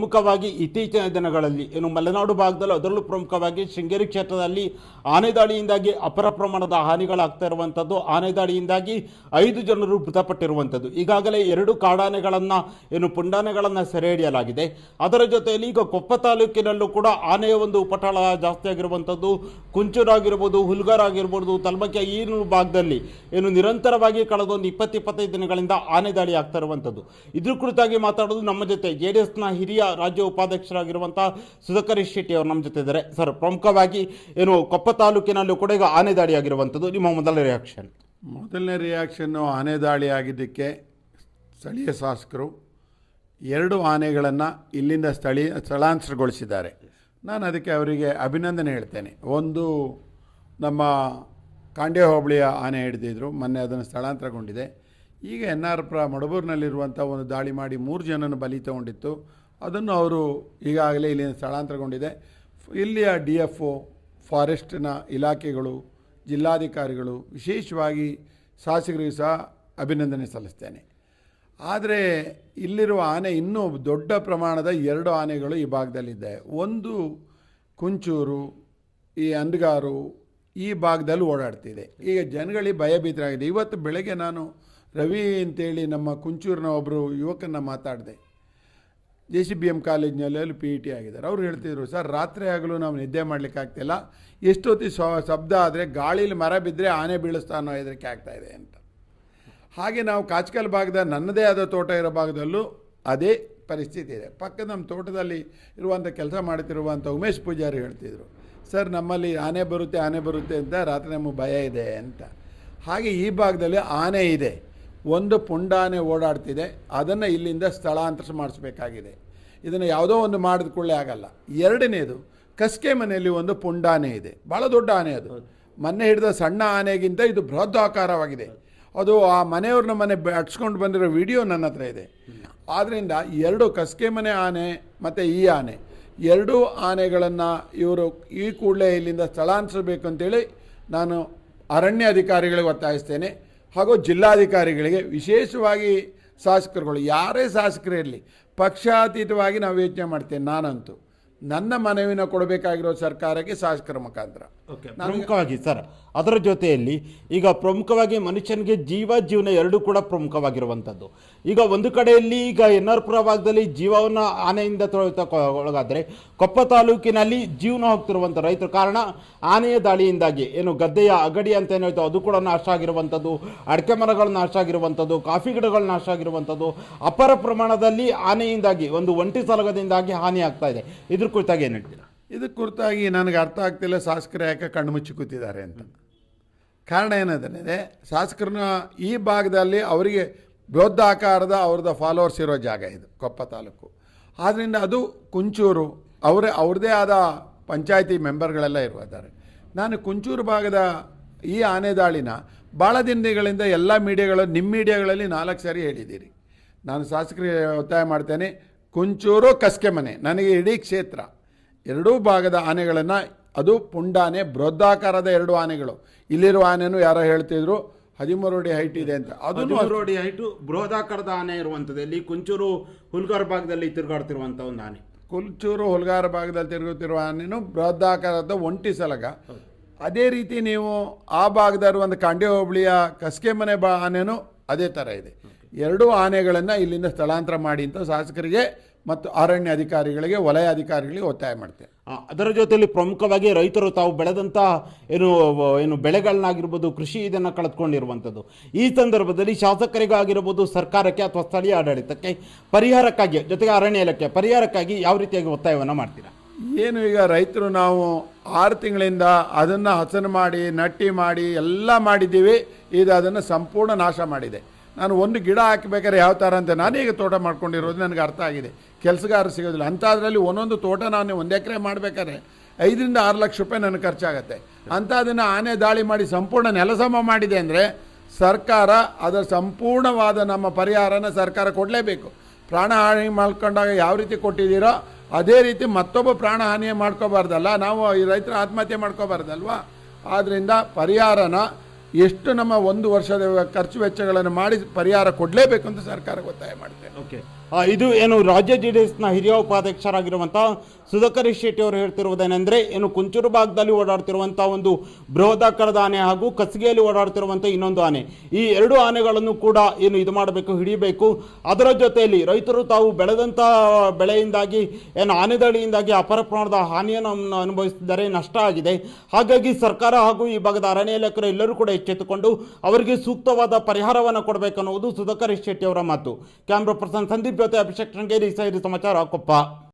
ಪ್ರಮುಖವಾಗಿ ಇತ್ತೀಚಿನ ದಿನಗಳಲ್ಲಿ ಏನು ಮಲೆನಾಡು ಭಾಗದಲ್ಲಿ ಅದರಲ್ಲೂ ಪ್ರಮುಖವಾಗಿ ಶೃಂಗೇರಿ ಕ್ಷೇತ್ರದಲ್ಲಿ ಆನೆ ದಾಳಿಯಿಂದಾಗಿ ಅಪಾರ ಪ್ರಮಾಣದ ಹಾನಿಗಳಾಗ್ತಾ ಇರುವಂಥದ್ದು. ಆನೆ ದಾಳಿಯಿಂದಾಗಿ 5 ಜನರು ಮೃತಪಟ್ಟಿರುವಂಥದ್ದು. ಈಗಾಗಲೇ 2 ಕಾಡಾನೆಗಳನ್ನು ಏನು ಪುಂಡಾನೆಗಳನ್ನು ಸೆರೆ ಹಿಡಿಯಲಾಗಿದೆ. ಅದರ ಜೊತೆಯಲ್ಲಿ ಈಗ ಕೊಪ್ಪ ತಾಲೂಕಿನಲ್ಲೂ ಕೂಡ ಆನೆಯ ಒಂದು ಉಪಟಳ ಜಾಸ್ತಿ ಆಗಿರುವಂಥದ್ದು. ಕುಂಚೂರಾಗಿರ್ಬೋದು, ಹುಲ್ಗಾರ್ ಆಗಿರ್ಬೋದು, ತಲ್ಮಕ್ಕೆ ಈ ಭಾಗದಲ್ಲಿ ಏನು ನಿರಂತರವಾಗಿ ಕಳೆದೊಂದು 20-25 ದಿನಗಳಿಂದ ಆನೆ ದಾಳಿ ಆಗ್ತಾ ಇರುವಂಥದ್ದು. ಇದ್ರ ಕುರಿತಾಗಿ ಮಾತಾಡೋದು ನಮ್ಮ ಜೊತೆ JDSನ ಹಿರಿಯ ರಾಜ್ಯ ಉಪಾಧ್ಯಕ್ಷರಾಗಿರುವಂಥ ಸುಧಾಕರ್ ಶೆಟ್ಟಿ ಅವರು ನಮ್ಮ ಜೊತೆ ಇದ್ದಾರೆ. ಸರ್, ಪ್ರಮುಖವಾಗಿ ಏನು ಕೊಪ್ಪ ತಾಲೂಕಿನಲ್ಲೂ ಕೂಡ ಈಗ ಆನೆ ದಾಳಿ ಆಗಿರುವಂಥದ್ದು, ನಿಮ್ಮ ಮೊದಲನೇ ರಿಯಾಕ್ಷನ್? ಮೊದಲನೇ ರಿಯಾಕ್ಷನ್ನು, ಆನೆ ದಾಳಿ ಆಗಿದ್ದಕ್ಕೆ ಸ್ಥಳೀಯ ಶಾಸಕರು 2 ಆನೆಗಳನ್ನು ಇಲ್ಲಿಂದ ಸ್ಥಳಾಂತರಗೊಳಿಸಿದ್ದಾರೆ. ನಾನು ಅದಕ್ಕೆ ಅವರಿಗೆ ಅಭಿನಂದನೆ ಹೇಳ್ತೇನೆ. ಒಂದು ನಮ್ಮ ಕಾಂಡ್ಯ ಹೋಬಳಿಯ ಆನೆ ಹಿಡಿದಿದ್ರು, ಮೊನ್ನೆ ಅದನ್ನು ಸ್ಥಳಾಂತರಗೊಂಡಿದೆ. ಈಗ NR ಮಡಬೂರಿನಲ್ಲಿರುವಂಥ ಒಂದು ದಾಳಿ ಮಾಡಿ 3 ಜನನ ಬಲಿ ತಗೊಂಡಿತ್ತು. ಅದನ್ನು ಅವರು ಈಗಾಗಲೇ ಇಲ್ಲಿಂದ ಸ್ಥಳಾಂತರಗೊಂಡಿದೆ. ಇಲ್ಲಿಯ DFO, ಫಾರೆಸ್ಟ್ನ ಇಲಾಖೆಗಳು, ಜಿಲ್ಲಾಧಿಕಾರಿಗಳು, ವಿಶೇಷವಾಗಿ ಶಾಸಕರಿಗೆ ಸಹ ಅಭಿನಂದನೆ ಸಲ್ಲಿಸ್ತೇನೆ. ಆದರೆ ಇಲ್ಲಿರುವ ಆನೆ ಇನ್ನೂ ದೊಡ್ಡ ಪ್ರಮಾಣದ 2 ಆನೆಗಳು ಈ ಭಾಗದಲ್ಲಿದೆ. ಒಂದು ಕುಂಚೂರು, ಈ ಅಂದಗಾರು ಈ ಭಾಗದಲ್ಲಿ ಓಡಾಡ್ತಿದೆ. ಈಗ ಜನಗಳಿಗೆ ಭಯಭೀತರಾಗಿದೆ. ಇವತ್ತು ಬೆಳಗ್ಗೆ ನಾನು ರವಿ ಅಂತೇಳಿ ನಮ್ಮ ಕುಂಚೂರಿನ ಒಬ್ಬರು ಯುವಕನ ಮಾತಾಡಿದೆ. JCBM ಕಾಲೇಜಿನಲ್ಲಿ PET ಆಗಿದ್ದಾರೆ. ಅವ್ರು ಹೇಳ್ತಿದ್ರು, ಸರ್ ರಾತ್ರಿ ಆಗಲೂ ನಾವು ನಿದ್ದೆ ಮಾಡಲಿಕ್ಕಾಗ್ತಿಲ್ಲ, ಎಷ್ಟೊತ್ತಿ ಶಬ್ದ ಆದರೆ ಗಾಳೀಲಿ ಮರ ಬಿದ್ದರೆ ಆನೆ ಬೀಳಿಸ್ತಾ ಅನ್ನೋ ಹೆದರಿಕೆ ಆಗ್ತಾಯಿದೆ ಅಂತ. ಹಾಗೆ ನಾವು ಕಾಚ್ಕಲ್ ಭಾಗದ ನನ್ನದೇ ಆದ ತೋಟ ಇರೋ ಭಾಗದಲ್ಲೂ ಅದೇ ಪರಿಸ್ಥಿತಿ ಇದೆ. ಪಕ್ಕದ ನಮ್ಮ ತೋಟದಲ್ಲಿ ಇರುವಂಥ ಕೆಲಸ ಮಾಡ್ತಿರುವಂಥ ಉಮೇಶ್ ಪೂಜಾರಿ ಹೇಳ್ತಿದ್ರು, ಸರ್ ನಮ್ಮಲ್ಲಿ ಆನೆ ಬರುತ್ತೆ ಅಂತ ರಾತ್ರಿ ನಮಗೆ ಭಯ ಇದೆ ಅಂತ. ಹಾಗೆ ಈ ಭಾಗದಲ್ಲಿ ಆನೆ ಇದೆ, ಒಂದು ಪುಂಡಾನೆ ಓಡಾಡ್ತಿದೆ, ಅದನ್ನು ಇಲ್ಲಿಂದ ಸ್ಥಳಾಂತರ ಮಾಡಿಸ್ಬೇಕಾಗಿದೆ. ಇದನ್ನು ಯಾವುದೋ ಒಂದು ಮಾಡಿದ ಕೂಡಲೇ ಆಗಲ್ಲ. ಎರಡನೇದು, ಕಸ್ಕೆ ಮನೆಯಲ್ಲಿ ಒಂದು ಪುಂಡಾನೆ ಇದೆ, ಭಾಳ ದೊಡ್ಡ ಆನೆ. ಅದು ಮೊನ್ನೆ ಹಿಡಿದ ಸಣ್ಣ ಆನೆಗಿಂತ ಇದು ಬೃಹದಾಕಾರವಾಗಿದೆ. ಅದು ಆ ಮನೆಯವ್ರನ್ನ ಮನೆ ಅಟ್ಸ್ಕೊಂಡು ಬಂದಿರೋ ವಿಡಿಯೋ ನನ್ನ ಹತ್ರ ಇದೆ. ಆದ್ದರಿಂದ 2 ಕಸ್ಕೆ ಮನೆ ಆನೆ ಮತ್ತು ಈ ಆನೆ, 2 ಆನೆಗಳನ್ನು ಇವರು ಈ ಕೂಡಲೇ ಇಲ್ಲಿಂದ ಸ್ಥಳಾಂತರಿಸಬೇಕು ಅಂತೇಳಿ ನಾನು ಅರಣ್ಯ ಅಧಿಕಾರಿಗಳಿಗೆ ಒತ್ತಾಯಿಸ್ತೇನೆ. ಹಾಗೂ ಜಿಲ್ಲಾಧಿಕಾರಿಗಳಿಗೆ, ವಿಶೇಷವಾಗಿ ಶಾಸಕರುಗಳು, ಯಾರೇ ಶಾಸಕರೇ ಇರಲಿ, ಪಕ್ಷಾತೀತವಾಗಿ ನಾವು ಯೋಚನೆ ಮಾಡ್ತೇನೆ. ನಾನಂತೂ ನನ್ನ ಮನವಿನ ಕೊಡಬೇಕಾಗಿರೋ ಸರ್ಕಾರಕ್ಕೆ ಶಾಸಕರ ಮುಖಾಂತರ. ಪ್ರಮುಖವಾಗಿ ಸರ್, ಅದರ ಜೊತೆಯಲ್ಲಿ ಈಗ ಪ್ರಮುಖವಾಗಿ ಮನುಷ್ಯನಿಗೆ ಜೀವನ 2 ಕೂಡ ಪ್ರಮುಖವಾಗಿರುವಂಥದ್ದು. ಈಗ ಒಂದು ಕಡೆಯಲ್ಲಿ ಈಗ NR ಭಾಗದಲ್ಲಿ ಜೀವವನ್ನು ಆನೆಯಿಂದ ಒಳಗಾದರೆ ಕೊಪ್ಪ ತಾಲೂಕಿನಲ್ಲಿ ಜೀವನ ಹೋಗ್ತಿರುವಂಥ ರೈತರು, ಕಾರಣ ಆನೆಯ ದಾಳಿಯಿಂದಾಗಿ ಏನು ಗದ್ದೆಯ ಅಗಡಿ ಅಂತ ಏನು ಹೇಳ್ತಾವೆ ಅದು ಕೂಡ ನಾಶ ಆಗಿರುವಂಥದ್ದು, ಅಡಿಕೆ ಮರಗಳು ನಾಶ ಆಗಿರುವಂಥದ್ದು, ಕಾಫಿ ಗಿಡಗಳು ನಾಶ ಆಗಿರುವಂಥದ್ದು, ಅಪಾರ ಪ್ರಮಾಣದಲ್ಲಿ ಆನೆಯಿಂದಾಗಿ ಒಂದು ಒಂಟಿ ಸಲಗದಿಂದಾಗಿ ಹಾನಿ ಆಗ್ತಾ ಇದೆ. ಇದ್ರ ಕುರಿತಾಗಿ ಏನು ಹೇಳ್ತೀರಾ? ಇದಕ್ಕೆ ಕುರಿತಾಗಿ ನನಗೆ ಅರ್ಥ ಆಗ್ತಿಲ್ಲ ಶಾಸಕರು ಯಾಕೆ ಕಣ್ಣು ಮುಚ್ಚಿ ಕೂತಿದ್ದಾರೆ ಅಂತ. ಕಾರಣ ಏನಂದರೆ, ಶಾಸಕರನ್ನ ಈ ಭಾಗದಲ್ಲಿ ಅವರಿಗೆ ಬೃಹದಾಕಾರದ ಅವ್ರದ್ದು ಫಾಲೋವರ್ಸ್ ಇರೋ ಜಾಗ ಇದು ಕೊಪ್ಪ ತಾಲೂಕು. ಆದ್ದರಿಂದ ಅದು ಕುಂಚೂರು ಅವ್ರದ್ದೇ ಆದ ಪಂಚಾಯತಿ ಮೆಂಬರ್ಗಳೆಲ್ಲ ಇರುತ್ತಾರೆ. ನಾನು ಕುಂಚೂರು ಭಾಗದ ಈ ಆನೆ ದಾಳಿನ ಭಾಳ ದಿನಗಳಿಂದ ಎಲ್ಲ ಮೀಡಿಯಾಗಳು, ನಿಮ್ಮ ಮೀಡಿಯಾಗಳಲ್ಲಿ 4 ಸಾರಿ ಹೇಳಿದ್ದೀರಿ. ನಾನು ಶಾಸಕರಿಗೆ ಒತ್ತಾಯ ಮಾಡ್ತೇನೆ, ಕುಂಚೂರು ಕಸ್ಕೆ ಮನೆ ನನಗೆ ಇಡೀ ಕ್ಷೇತ್ರ 2 ಭಾಗದ ಆನೆಗಳನ್ನು, ಅದು ಪುಂಡಾನೆ, ಬೃಹದಾಕಾರದ 2 ಆನೆಗಳು. ಇಲ್ಲಿರುವ ಆನೆನೂ ಯಾರೋ ಹೇಳ್ತಿದ್ರು 13 ಅಡಿ ಹೈಟ್ ಇದೆ ಅಂತ. ಅದು 13 ಅಡಿ ಹೈಟು ಬೃಹದಾಕಾರದ ಆನೆ ಇರುವಂಥದ್ದು. ಇಲ್ಲಿ ಕುಂಚೂರು ಹುಲ್ಗಾರ್ ಭಾಗದಲ್ಲಿ ತಿರುಗಾಡ್ತಿರುವಂಥ ಒಂದು ಆನೆ. ಕುಂಚೂರು ಹುಲ್ಗಾರ ಭಾಗದಲ್ಲಿ ತಿರುಗುತ್ತಿರುವ ಆನೆನೂ ಬೃಹದಾಕಾರದ ಒಂಟಿ ಸಲಗ. ಅದೇ ರೀತಿ ನೀವು ಆ ಭಾಗದ ಒಂದು ಕಾಂಡ್ಯ ಹೋಬಳಿಯ ಕಸ್ಕೆ ಮನೆ ಆನೆನೂ ಅದೇ ಥರ ಇದೆ. 2 ಆನೆಗಳನ್ನು ಇಲ್ಲಿಂದ ಸ್ಥಳಾಂತರ ಮಾಡಿ ಅಂತ ಶಾಸಕರಿಗೆ ಮತ್ತು ಅರಣ್ಯ ಅಧಿಕಾರಿಗಳಿಗೆ, ವಲಯ ಅಧಿಕಾರಿಗಳಿಗೆ ಒತ್ತಾಯ ಮಾಡ್ತೇವೆ. ಅದರ ಜೊತೆಯಲ್ಲಿ ಪ್ರಮುಖವಾಗಿ ರೈತರು ತಾವು ಬೆಳೆದಂಥ ಏನು ಬೆಳೆಗಳನ್ನಾಗಿರ್ಬೋದು, ಕೃಷಿ ಇದನ್ನು ಕಳೆದುಕೊಂಡಿರುವಂಥದ್ದು. ಈ ಸಂದರ್ಭದಲ್ಲಿ ಶಾಸಕರಿಗಾಗಿರ್ಬೋದು, ಸರ್ಕಾರಕ್ಕೆ ಅಥವಾ ಸ್ಥಳೀಯ ಆಡಳಿತಕ್ಕೆ ಪರಿಹಾರಕ್ಕಾಗಿ, ಜೊತೆಗೆ ಅರಣ್ಯ ಇಲಾಖೆ ಪರಿಹಾರಕ್ಕಾಗಿ ಯಾವ ರೀತಿಯಾಗಿ ಒತ್ತಾಯವನ್ನು ಮಾಡ್ತೀರಾ? ಏನು ಈಗ ರೈತರು ನಾವು 6 ತಿಂಗಳಿಂದ ಅದನ್ನು ಹಸನು ಮಾಡಿ, ನಟ್ಟಿ ಮಾಡಿ ಎಲ್ಲ ಮಾಡಿದ್ದೀವಿ. ಇದು ಅದನ್ನು ಸಂಪೂರ್ಣ ನಾಶ ಮಾಡಿದೆ. ನಾನು ಒಂದು ಗಿಡ ಹಾಕಬೇಕಾದ್ರೆ ಯಾವ ಥರ ಅಂತ ನಾನೀಗ ತೋಟ ಮಾಡ್ಕೊಂಡಿರೋದು ನನಗೆ ಅರ್ಥ ಆಗಿದೆ. ಕೆಲಸಗಾರರು ಸಿಗೋದಿಲ್ಲ ಅಂಥದ್ರಲ್ಲಿ ಒಂದೊಂದು ತೋಟ ನಾನು 1 ಎಕರೆ ಮಾಡಬೇಕಾದ್ರೆ 5 ರಿಂದ 6 ಲಕ್ಷ ರೂಪಾಯಿ ನನಗೆ ಖರ್ಚಾಗತ್ತೆ. ಅಂಥದನ್ನು ಆನೆ ದಾಳಿ ಮಾಡಿ ಸಂಪೂರ್ಣ ನೆಲಸಮ ಮಾಡಿದೆ ಅಂದರೆ ಸರ್ಕಾರ ಅದರ ಸಂಪೂರ್ಣವಾದ ನಮ್ಮ ಪರಿಹಾರನ ಸರ್ಕಾರ ಕೊಡಲೇಬೇಕು. ಪ್ರಾಣಹಾನಿ ಮಾಡ್ಕೊಂಡಾಗ ಯಾವ ರೀತಿ ಕೊಟ್ಟಿದ್ದೀರೋ ಅದೇ ರೀತಿ ಮತ್ತೊಬ್ಬ ಪ್ರಾಣಹಾನಿಯೇ ಮಾಡ್ಕೋಬಾರ್ದಲ್ಲ, ನಾವು ಈ ರೈತರ ಆತ್ಮಹತ್ಯೆ ಮಾಡ್ಕೋಬಾರ್ದಲ್ವಾ. ಆದ್ದರಿಂದ ಪರಿಹಾರನ ಎಷ್ಟು ನಮ್ಮ 1 ವರ್ಷದ ಖರ್ಚು ವೆಚ್ಚಗಳನ್ನು ಮಾಡಿ ಪರಿಹಾರ ಕೊಡಲೇಬೇಕು ಅಂತ ಸರ್ಕಾರಕ್ಕೆ ಒತ್ತಾಯ ಮಾಡ್ತೇವೆ. ಓಕೆ. ಇದು ಏನು ರಾಜ್ಯ JDSನ ಹಿರಿಯ ಉಪಾಧ್ಯಕ್ಷರಾಗಿರುವಂಥ ಸುಧಾಕರ್ ಶೆಟ್ಟಿ ಅವರು ಹೇಳ್ತಿರುವುದೇನೆಂದರೆ ಏನು ಕುಂಚೂರು ಭಾಗದಲ್ಲಿ ಓಡಾಡ್ತಿರುವಂಥ ಒಂದು ಬೃಹದಾಕಾರದ ಆನೆ ಹಾಗೂ ಕಸಗಿಯಲ್ಲಿ ಓಡಾಡ್ತಿರುವಂಥ ಇನ್ನೊಂದು ಆನೆ, ಈ ಎರಡು ಆನೆಗಳನ್ನು ಕೂಡ ಏನು ಇದು ಮಾಡಬೇಕು, ಹಿಡಿಯಬೇಕು. ಅದರ ಜೊತೆಯಲ್ಲಿ ರೈತರು ತಾವು ಬೆಳೆದಂಥ ಬೆಳೆಯಿಂದಾಗಿ ಏನು ಆನೆ ದಾಳಿಯಿಂದಾಗಿ ಅಪಾರ ಪ್ರಮಾಣದ ಹಾನಿಯನ್ನು ಅನುಭವಿಸಿದ್ದಾರೆ, ನಷ್ಟ ಆಗಿದೆ. ಹಾಗಾಗಿ ಸರ್ಕಾರ ಹಾಗೂ ಈ ಭಾಗದ ಅರಣ್ಯ ಇಲಾಖೆ ಎಲ್ಲರೂ ಕೂಡ ಎಚ್ಚೆತ್ತುಕೊಂಡು ಅವರಿಗೆ ಸೂಕ್ತವಾದ ಪರಿಹಾರವನ್ನು ಕೊಡಬೇಕನ್ನುವುದು ಸುಧಾಕರ್ ಶೆಟ್ಟಿ ಅವರ ಮಾತು. ಕ್ಯಾಮ್ರಾ ಪರ್ಸನ್ ಸಂದೀಪ್ ಜೊತೆ ಅಭಿಷೇಕ್ ಶೃಂಗೇರಿ, ಸಮಾಚಾರ ಕೊಪ್ಪ.